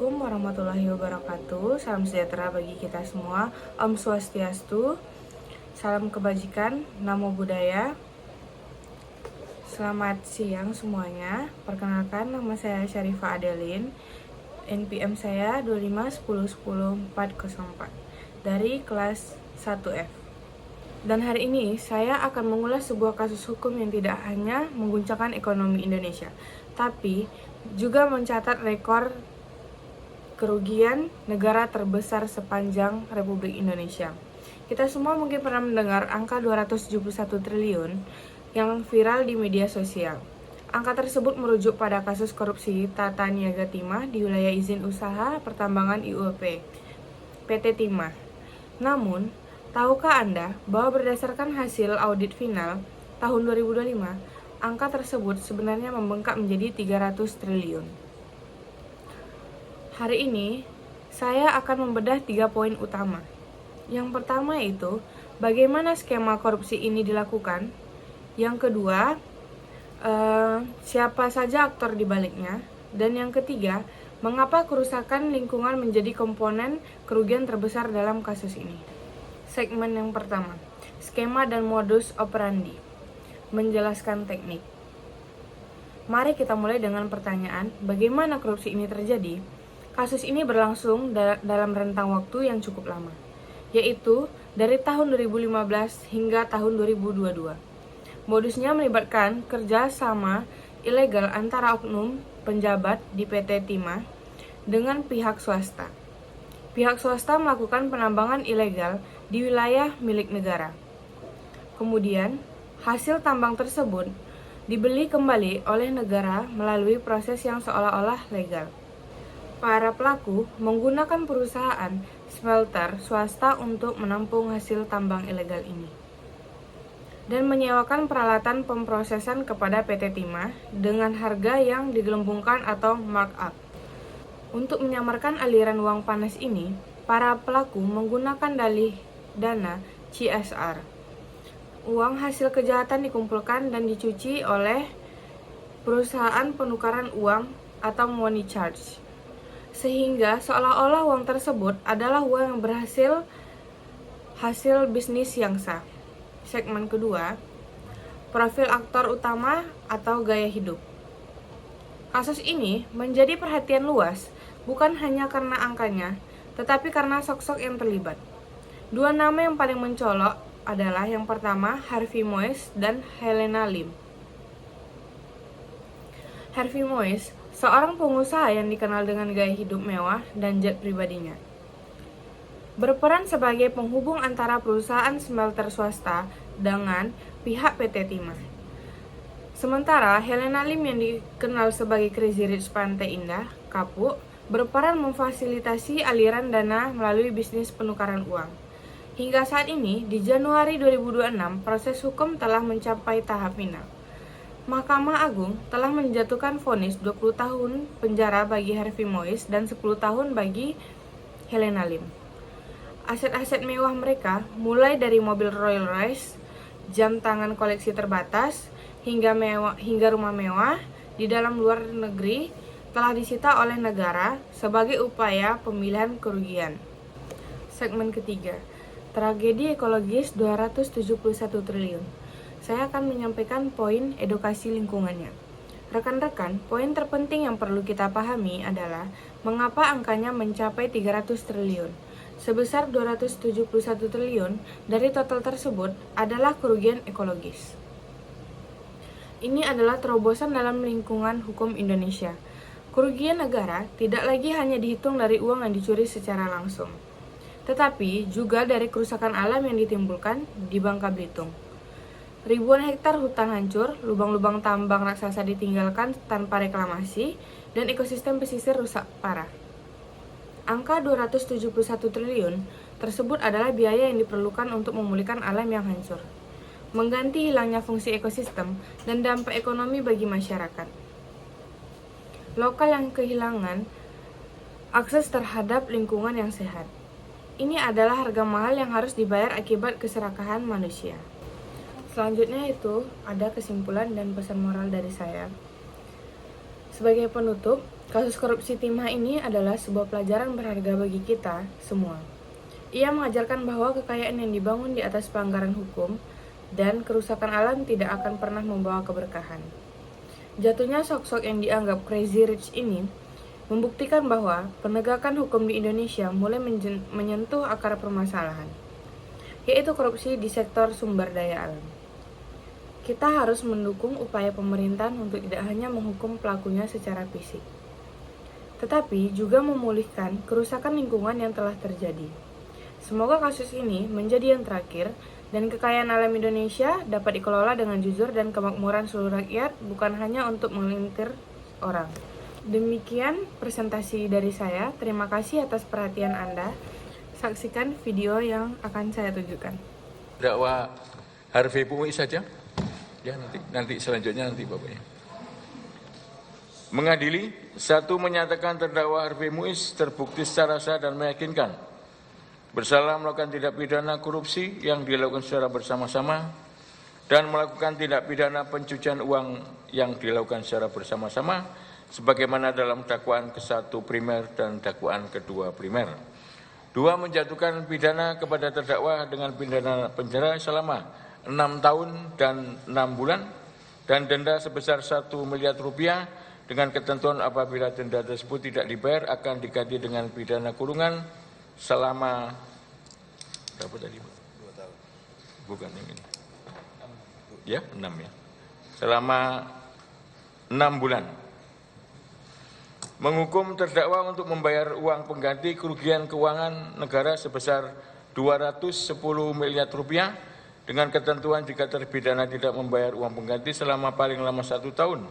Assalamualaikum warahmatullahi wabarakatuh. Salam sejahtera bagi kita semua. Om Swastiastu. Salam kebajikan, Namo Buddhaya. Selamat siang semuanya. Perkenalkan, nama saya Syarifah Adeline. NPM saya 2510100404 dari kelas 1F. Dan hari ini saya akan mengulas sebuah kasus hukum yang tidak hanya mengguncangkan ekonomi Indonesia, tapi juga mencatat rekor kerugian negara terbesar sepanjang Republik Indonesia. Kita semua mungkin pernah mendengar angka 271 triliun yang viral di media sosial. Angka tersebut merujuk pada kasus korupsi Tata Niaga Timah di wilayah izin usaha pertambangan IUP, PT Timah. Namun, tahukah Anda bahwa berdasarkan hasil audit final tahun 2025, angka tersebut sebenarnya membengkak menjadi 300 triliun. Hari ini, saya akan membedah 3 poin utama. Yang pertama itu, bagaimana skema korupsi ini dilakukan. Yang kedua, siapa saja aktor di baliknya. Dan yang ketiga, mengapa kerusakan lingkungan menjadi komponen kerugian terbesar dalam kasus ini. Segmen yang pertama, skema dan modus operandi. Menjelaskan teknik. Mari kita mulai dengan pertanyaan, bagaimana korupsi ini terjadi? Kasus ini berlangsung dalam rentang waktu yang cukup lama, yaitu dari tahun 2015 hingga tahun 2022. Modusnya melibatkan kerja sama ilegal antara oknum penjabat di PT Timah dengan pihak swasta. Pihak swasta melakukan penambangan ilegal di wilayah milik negara. Kemudian, hasil tambang tersebut dibeli kembali oleh negara melalui proses yang seolah-olah legal. Para pelaku menggunakan perusahaan smelter swasta untuk menampung hasil tambang ilegal ini dan menyewakan peralatan pemrosesan kepada PT Timah dengan harga yang digelembungkan atau markup. Untuk menyamarkan aliran uang panas ini, para pelaku menggunakan dalih dana CSR. Uang hasil kejahatan dikumpulkan dan dicuci oleh perusahaan penukaran uang atau money charge, sehingga seolah-olah uang tersebut adalah uang yang berhasil hasil bisnis yang sah. Segmen kedua, profil aktor utama atau gaya hidup. Kasus ini menjadi perhatian luas bukan hanya karena angkanya, tetapi karena sosok yang terlibat. Dua nama yang paling mencolok adalah yang pertama Harvey Moise dan Helena Lim. Harvey Moise, seorang pengusaha yang dikenal dengan gaya hidup mewah dan jet pribadinya, berperan sebagai penghubung antara perusahaan smelter swasta dengan pihak PT Timah. Sementara Helena Lim yang dikenal sebagai Crazy Rich Pantai Indah, Kapuk, berperan memfasilitasi aliran dana melalui bisnis penukaran uang. Hingga saat ini, di Januari 2026, proses hukum telah mencapai tahap final. Mahkamah Agung telah menjatuhkan vonis 20 tahun penjara bagi Harvey Moise dan 10 tahun bagi Helena Lim. Aset-aset mewah mereka, mulai dari mobil Rolls Royce, jam tangan koleksi terbatas, hingga rumah mewah di dalam luar negeri, telah disita oleh negara sebagai upaya pemilihan kerugian. Segmen ketiga, tragedi ekologis 271 triliun. Saya akan menyampaikan poin edukasi lingkungannya. Rekan-rekan, poin terpenting yang perlu kita pahami adalah mengapa angkanya mencapai 300 triliun. Sebesar 271 triliun dari total tersebut adalah kerugian ekologis. Ini adalah terobosan dalam lingkungan hukum Indonesia. Kerugian negara tidak lagi hanya dihitung dari uang yang dicuri secara langsung, tetapi juga dari kerusakan alam yang ditimbulkan di Bangka Belitung. Ribuan hektar hutan hancur, lubang-lubang tambang raksasa ditinggalkan tanpa reklamasi, dan ekosistem pesisir rusak parah. Angka 271 triliun tersebut adalah biaya yang diperlukan untuk memulihkan alam yang hancur, mengganti hilangnya fungsi ekosistem, dan dampak ekonomi bagi masyarakat lokal yang kehilangan akses terhadap lingkungan yang sehat. Ini adalah harga mahal yang harus dibayar akibat keserakahan manusia. Selanjutnya itu ada kesimpulan dan pesan moral dari saya. Sebagai penutup, Kasus korupsi Timah ini adalah sebuah pelajaran berharga bagi kita semua. Ia mengajarkan bahwa kekayaan yang dibangun di atas pelanggaran hukum dan kerusakan alam tidak akan pernah membawa keberkahan. Jatuhnya sosok yang dianggap crazy rich ini membuktikan bahwa penegakan hukum di Indonesia mulai menyentuh akar permasalahan, yaitu korupsi di sektor sumber daya alam. Kita harus mendukung upaya pemerintahan untuk tidak hanya menghukum pelakunya secara fisik, tetapi juga memulihkan kerusakan lingkungan yang telah terjadi. Semoga kasus ini menjadi yang terakhir dan kekayaan alam Indonesia dapat dikelola dengan jujur dan kemakmuran seluruh rakyat, bukan hanya untuk mengelintir orang. Demikian presentasi dari saya. Terima kasih atas perhatian Anda. Saksikan video yang akan saya tunjukkan. Dakwa Harvey Muiz saja. Ya, nanti selanjutnya Bapak ya. Mengadili, 1. Menyatakan terdakwa Harvey Muiz terbukti secara sah dan meyakinkan bersalah melakukan tindak pidana korupsi yang dilakukan secara bersama-sama dan melakukan tindak pidana pencucian uang yang dilakukan secara bersama-sama sebagaimana dalam dakwaan ke-1 primer dan dakwaan ke-2 primer. 2. Menjatuhkan pidana kepada terdakwa dengan pidana penjara selama 6 tahun dan 6 bulan dan denda sebesar 1 miliar rupiah dengan ketentuan apabila denda tersebut tidak dibayar akan diganti dengan pidana kurungan selama berapa tadi? 2 tahun. Bukan yang ini. Ya, 6 ya. Selama 6 bulan. Menghukum terdakwa untuk membayar uang pengganti kerugian keuangan negara sebesar 210 miliar rupiah dengan ketentuan jika terpidana tidak membayar uang pengganti selama paling lama 1 tahun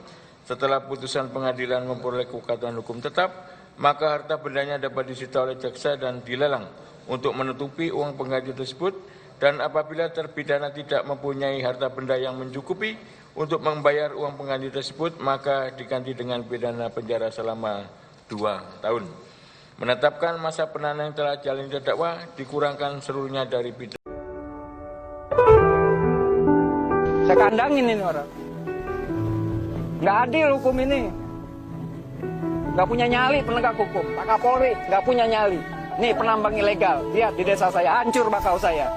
setelah putusan pengadilan memperoleh kekuatan hukum tetap, maka harta bendanya dapat disita oleh jaksa dan dilelang untuk menutupi uang pengganti tersebut, dan apabila terpidana tidak mempunyai harta benda yang mencukupi untuk membayar uang pengganti tersebut, maka diganti dengan pidana penjara selama 2 tahun. Menetapkan masa penahanan yang telah jalani terdakwa dikurangkan seluruhnya dari pidana. Saya kandangin ini orang. Nggak adil hukum ini. Nggak punya nyali penegak hukum. Pak Kapolri nggak punya nyali. Nih penambang ilegal. Lihat di desa saya, hancur bakau saya.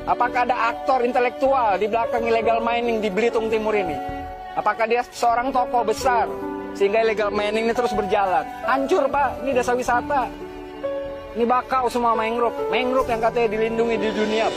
Apakah ada aktor intelektual di belakang illegal mining di Belitung Timur ini? Apakah dia seorang tokoh besar sehingga illegal mining ini terus berjalan? Hancur Pak, ini desa wisata. Ini bakau semua mangrove. Mangrove yang katanya dilindungi di dunia.